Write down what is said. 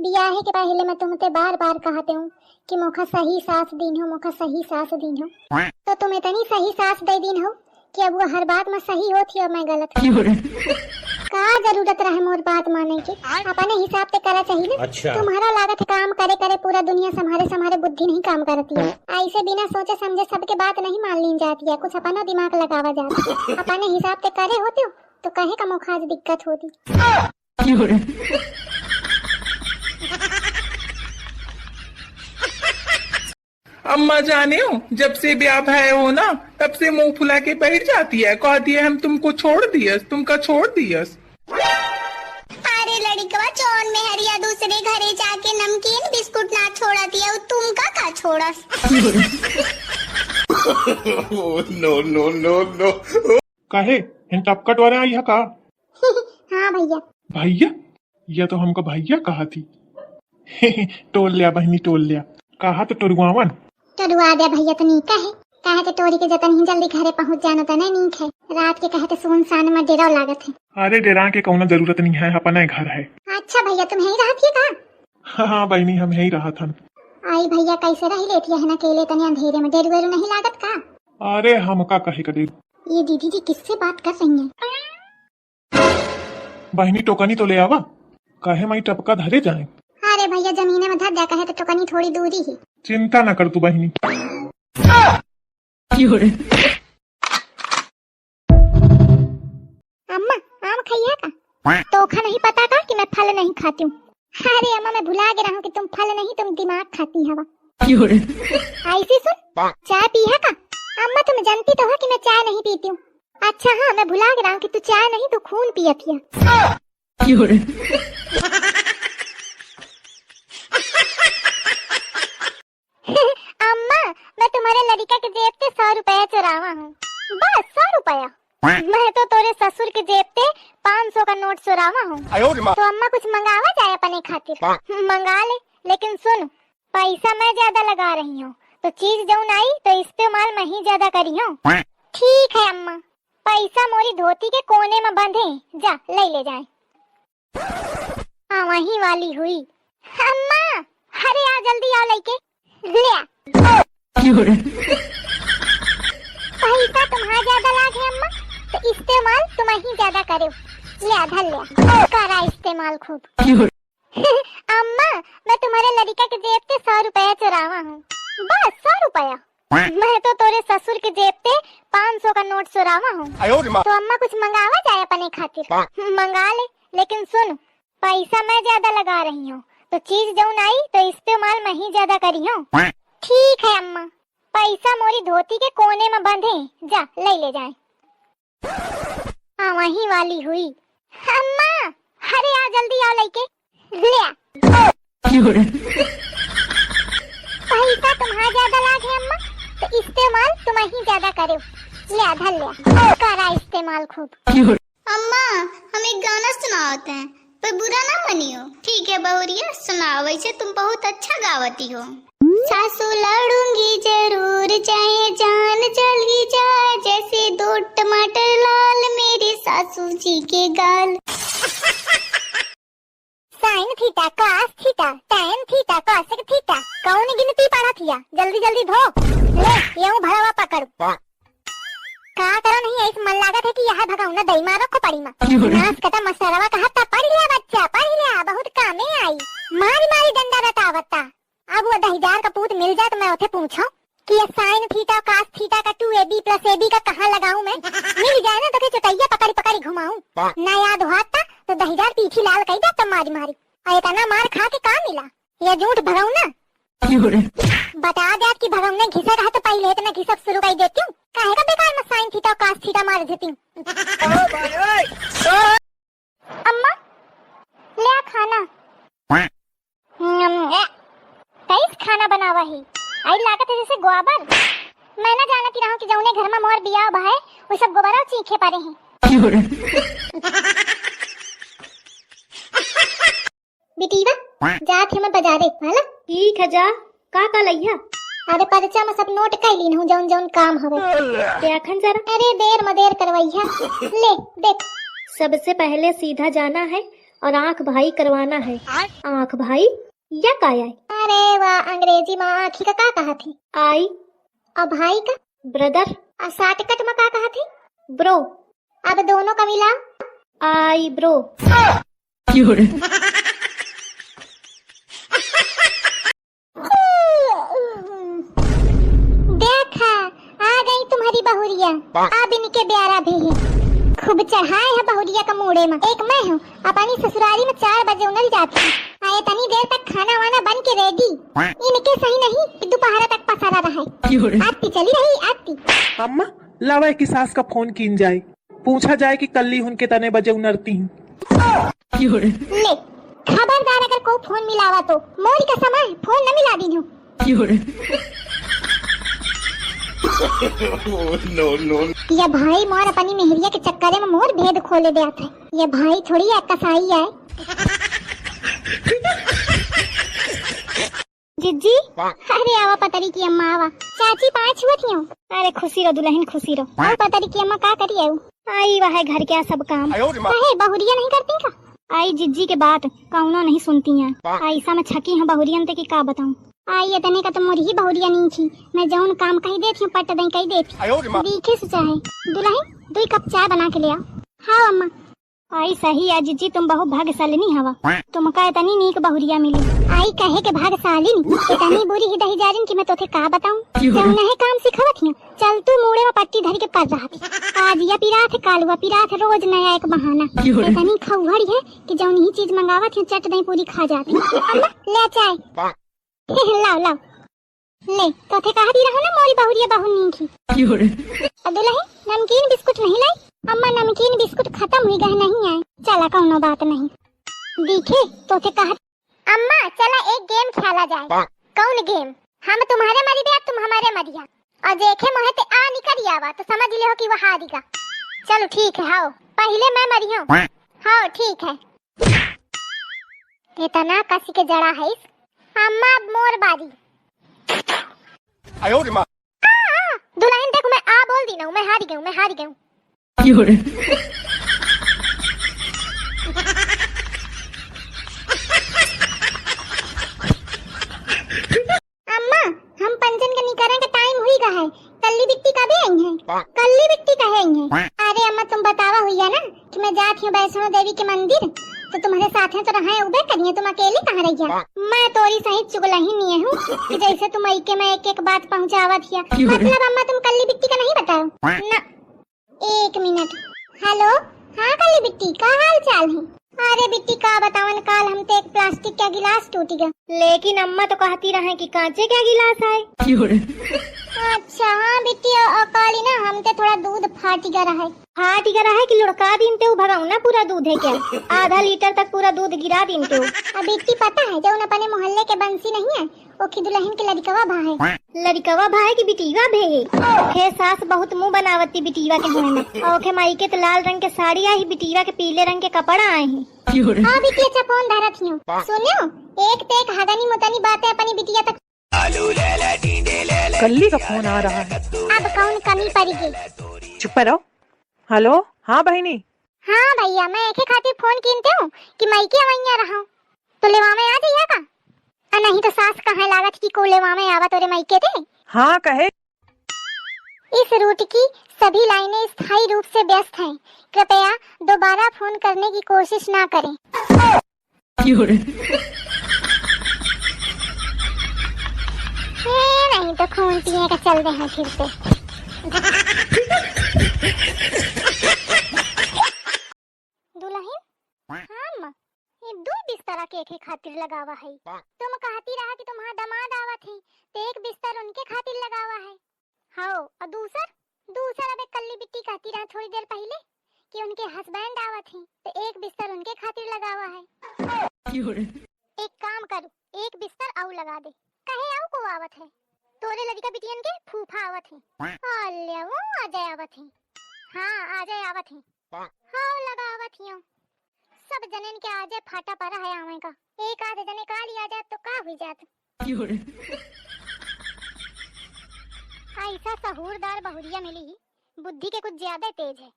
बियाहे के पहले मैं तुमसे बार बार कहते हूँ कि मोखा सही सास दिन हो, मोखा सही सास दिन हो, तो तुम इतनी सही सास दे दिन हो कि अब वो हर बात में सही होती और मैं गलत का जरूरत रहे मोर बात माने की। अपने हिसाब से करा चाहिए ना। अच्छा। तुम्हारा लागत है काम करे करे पूरा दुनिया संभारे बुद्धि नहीं काम करती है। ऐसे बिना सोचे समझे सबके बात नहीं मान ली जाती है, कुछ अपना दिमाग लगावा जाता है। अपने हिसाब से करे होते हो तो कहे का मोखा आज दिक्कत होती। अम्मा जाने हो, जब से ब्याह भय हो ना तब से मुंह फुला के बैठ जाती है, कहती है हम तुमको छोड़ दियस, तुमका छोड़ दियस। अरे लड़कवा चौन में हरिया दूसरे घरे जाके नमकीन बिस्कुट ना छोड़ा दिया, तुम का छोड़स। No no no no. काहे इन टपकट वाले आई है का? हाँ भैया। भैया? यह तो हमको भैया कहा थी। टोल लिया बहनी टोल लिया। कहा तो टोरुआवन टरुआ दे भैया तो नीका है। कहे तो टोरी के जतन ही जल्दी घरे पहुंच जाना था नहीं नीक है। रात के कहे तो सुनसान में डेरा लागत है। अरे डेरा के कौन जरूरत नहीं है, अपना घर है। अच्छा भैया तुम यही रहा थी का? हाँ बहनी हम यही रहा था। आई भैया कैसे रही लेती है ना अकेले तने अंधेरे में, डेरू वेरू नहीं लागत का? अरे हम का कहे कर ये दीदी जी किससे बात कर रही हैं? बहनी टोकनी तो ले आवा, कहे मई टपका धरे जाए। अरे भैया जमीने में धर जा कहे तो टोकनी थोड़ी दूरी ही। चिंता न कर तू बहनी। अम्मा आम खाइए का? तोखा नहीं पता का कि मैं फल नहीं खाती हूँ? अरे अम्मा मैं भुला गया हूँ कि तुम फल नहीं तुम दिमाग खाती हवा। ऐसी सुन चाय पिया का? अम्मा तुम जानती तो हो कि मैं चाय नहीं पीती हूँ। अच्छा हाँ मैं भुला गया हूँ कि तू चाय नहीं तू खून पिया पिया। अम्मा मैं तुम्हारे लड़का के जेब से 100 रुपया चुरावा हूँ, बस 100 रुपया। मैं तो तोरे ससुर के जेब से 500 का नोट चुरावा हूँ। तो अम्मा कुछ मंगावा जाए अपने खातिर? मंगा ले, लेकिन सुन पैसा मैं ज्यादा लगा रही हूँ तो चीज जौन आई तो इस्तेमाल मैं ही ज्यादा करी हूँ। ठीक है अम्मा, पैसा मोरी धोती के कोने में बंधे, जा ले ले जाए। वही वाली हुई। अम्मा अरे आ जल्दी आओ लेके ले आ। पैसा तुम्हारा ज्यादा लागे अम्मा तो इस्तेमाल तुम ही ज्यादा करो। ले आधा ले करा इस्तेमाल खूब। अम्मा मैं तुम्हारे लड़का के जेब से 100 रुपया चुरावा हूँ, बस 100 रुपया। मैं तो तोरे ससुर के जेब से 500 का नोट चुरावा हूँ। तो अम्मा कुछ मंगावा जाए अपने खातिर? मंगा ले, लेकिन सुन पैसा मैं ज्यादा लगा रही हूँ तो चीज जौन आई तो इस्तेमाल मैं ही ज्यादा करी हूँ। ठीक है अम्मा, पैसा मोरी धोती के कोने में बंधे, जा ले ले जाए। वही वाली हुई। अम्मा अरे आ जल्दी आओ लेके ले आ। पैसा तुम्हारा ज्यादा लागे अम्मा तो इस्तेमाल तुम ही ज्यादा करो। ले आधा ले करा इस्तेमाल खूब। अम्मा हम एक गाना सुनाते हैं पर बुरा ना मनियो, ठीक है बहुरिया सुनाओ, वैसे तुम बहुत अच्छा गावती हो। सासू लड़ूंगी जरूर चाहे जान चली जाए, जैसे 2 टमाटर लाल मेरे सासू जी के गाल। Sine theta cos theta tan theta cosec theta कौन गिनती पढ़ा थिया? जल्दी जल्दी धो ले यूं भरावा पकड़। का करो नहीं ऐसे मन लागत है कि यह भगाऊना दई मारो को पड़ी मा नास कटा मसरवा कहा था पढ़ लिया बच्चा पढ़ लिया, बहुत कामे आई। मारी मारी डंडा बतावता। अब वो दहीदार का पूत मिल जाए तो मैं उसे पूछूं कि ये साइन थीटा कॉस थीटा का 2ab + ab का कहाँ लगाऊं मैं? मिल जाए ना तो के चटैया पकड़ी पकड़ी घुमाऊं। ना याद होता तो दहीदार पीछी लाल कही जाता मारी मारी। और इतना मार खा के का मिला? ये झूठ भगाऊं ना? बता दे कि भगवने घिसा रहा तो पहले इतना घिसक शुरू कर देती हूँ। काहे का बेकार में साइन थीटा कॉस थीटा मार देती हूँ। अम्मा ले आ खाना। कैस खाना बनावा ही आई लागत है जैसे गोबर। मैं ना जानती रहूं कि जौने घर में मोर बिया भाई वो सब गोबरा चीखे पारे हैं। बेटीवा जा थे मैं बाजारे वाला। ठीक है जा का लइया। अरे पर्चा में सब नोट कैलीन हूँ जौन जौन काम हवे। देखन जरा। अरे देर करवैया ले देख। सबसे पहले सीधा जाना है और आंख भाई करवाना है। आंख भाई या काय है? अरे वाह, अंग्रेजी में आँखी का कहा थी? आई और भाई का? ब्रदर। और शॉर्टकट में कहा थी? ब्रो। अब दोनों का मिला आई ब्रो। देखा, आ गई तुम्हारी बहुरिया। अब इनके ब्यारा भी है। खूब चढ़ाए है बहुरिया का मुड़े में। एक मैं हूँ, अपनी ससुराली में 4 बजे उंगल जाती हूँ। आए तनी देर तक खाना वाना बन के रेडी। इनके सही नहीं कि दोपहर तक पसारा रहा। आती चली रही आती। अम्मा लावा की सास का फोन कीन जाए, पूछा जाए कि कल्ली उनके तने बजे उनरती हूँ। ले खबरदार, अगर को फोन मिलावा तो मोरी का समय फोन न मिला दी हूँ। no, no. ये भाई मोर अपनी मेहरिया के चक्कर में मोर भेद खोले दे आते। ये भाई थोड़ी है कसाई है। जिज्जी, अरे आवा पतरी की अम्मा आवा। चाची 5 हुआ थी। अरे खुशी रो दुल्हन खुशी रो। और पतरी की अम्मा का करी आऊ? आई वह घर के सब काम काहे बहुरिया नहीं करती का? आई जिज्जी के बात कौनो नहीं सुनती हैं। ऐसा में छकी है बहुरियन ते की का बताऊं। आई इतने का तो मोरी ही बहुरिया नहीं थी। मैं जौन काम कही देती हूँ पट दई कही देती। दिखे सोचा है दुल्हन 2 कप चाय बना के ले आओ। हाँ अम्मा। आई सही है जिज्जी, तुम बहुत भाग्यशालिनी हवा। तुमका इतनी नीक बहुरिया मिली। आई कहे के भाग्यशालिनी इतनी बुरी ही दही जारिन की मैं तोथे का बताऊं। जौन है काम सिखावत हूँ। चल तू मुड़े में पट्टी धर के पड़ रहा थी। आज या पिरात कालुआ पिरात रोज नया एक बहाना। इतनी खौहड़ी है कि जौन ही चीज मंगावत हूँ चट दही पूरी खा जाती। अम्मा ले चाय। लाओ लाओ ले, तोथे कहा दी रहा ना मोरी बहुरिया बहु नींद की। दुल्हन नमकीन बिस्कुट नहीं लाई? अम्मा नमकीन बिस्कुट खत्म हुई गए नहीं आए। चला कौनो बात नहीं। दिखे तोथे कहा। अम्मा चला एक गेम खेला जाए। कौन गेम? हम तुम्हारे मरी दे तुम हमारे मरिया। और देखे मोहे ते आ निकल आवा तो समझ ले हो कि वो हारेगा। चलो ठीक है, हाओ पहले मैं मरी हूँ। हाँ ठीक है। इतना कसी के जड़ा है इस। अम्मा अब मोर बारी। दुल्हन देखो मैं आ बोल दी ना, मैं हारी गई, मैं हारी गई। अम्मा हम पंचन के निकलने का टाइम हुई गया है। कल्ली बिट्टी कब आई है? कल्ली बिट्टी कहे आई है? अरे अम्मा तुम बतावा हुई है ना कि मैं जाती हूँ वैष्णो देवी के मंदिर, तो तुम्हारे साथ हैं तो रहा उबे करिए। तुम अकेली कहाँ रही है? मैं तोरी सही चुगलही नहीं हूँ कि जैसे तुम आइके मैं एक एक बात पहुँचावा थिया। मतलब अम्मा तुम कल्ली बिट्टी का नहीं बताओ ना? 1 मिनट। हेलो, हाँ कल्ली बिट्टी का हाल चाल है? अरे बिट्टी का बतावन, काल हम तो एक प्लास्टिक का गिलास टूट गया। लेकिन अम्मा तो कहती रहे कि कांचे का गिलास है। अच्छा हाँ बिट्टी, काली ना हम ते थोड़ा दूध फाट गया है। फाट गया है कि लुढ़का दिन ते भगाऊ ना पूरा दूध है क्या? आधा लीटर तक पूरा दूध गिरा दिन ते। अब बिट्टी पता है जो अपने मोहल्ले के बंसी नहीं है ओखी दुल्हन के लड़कवा भा है। लड़कवा भा है कि बिटिवा भे है? हे सास बहुत मुंह बनावती बिटिवा के मुंह में। ओखे माई के तो लाल रंग के साड़ी आई, बिटिवा के पीले रंग के कपड़ा आए हैं। हाँ बिटिया अच्छा फोन धरत हूँ। सुनो एक ते एक हगनी मुतनी बातें अपनी बिटिया तक। कल्ली का फोन आ रहा है। अब कौन कमी पड़ेगी? चुप रहो। हेलो, हाँ बहनी। हाँ भैया, मैं एक खातिर फोन कीनते हूँ कि मायके अवैया रहा तो लेवा में आ जाइए का? नहीं तो सास कहाँ लागत की को लेवा में आवा तोरे मायके थे। हाँ कहे। इस रूट की सभी लाइनें स्थायी रूप से व्यस्त हैं। कृपया दोबारा फोन करने की कोशिश ना करें। नहीं तो खून पिए का चल रहे हैं फिर से। दुल्हन हाँ ये 2 बिस्तर के खातिर लगावा है। तुम कहती रहा कि तुम्हारा दामाद आवत है तो एक बिस्तर उनके खातिर लगावा है। हाँ और दूसर अब कल्ली बिट्टी कहती रहा थोड़ी देर पहले कि उनके हस्बैंड आवत है तो एक बिस्तर उनके खातिर लगावा है। एक काम करो, एक बिस्तर और लगा दे। कहे आओ को आवत है? तोरे लड़का बिटियन के फूफा आवत है। अल्ले वो अजय आवत है। हाँ अजय आवत है। हाँ लगावत हियो। सब जनन के आजे फाटा पड़ा है आवे का। एक आधे जने का लिया जात तो का हुई जात। ऐसा सहूरदार बहुरिया मिली, बुद्धि के कुछ ज्यादा तेज है।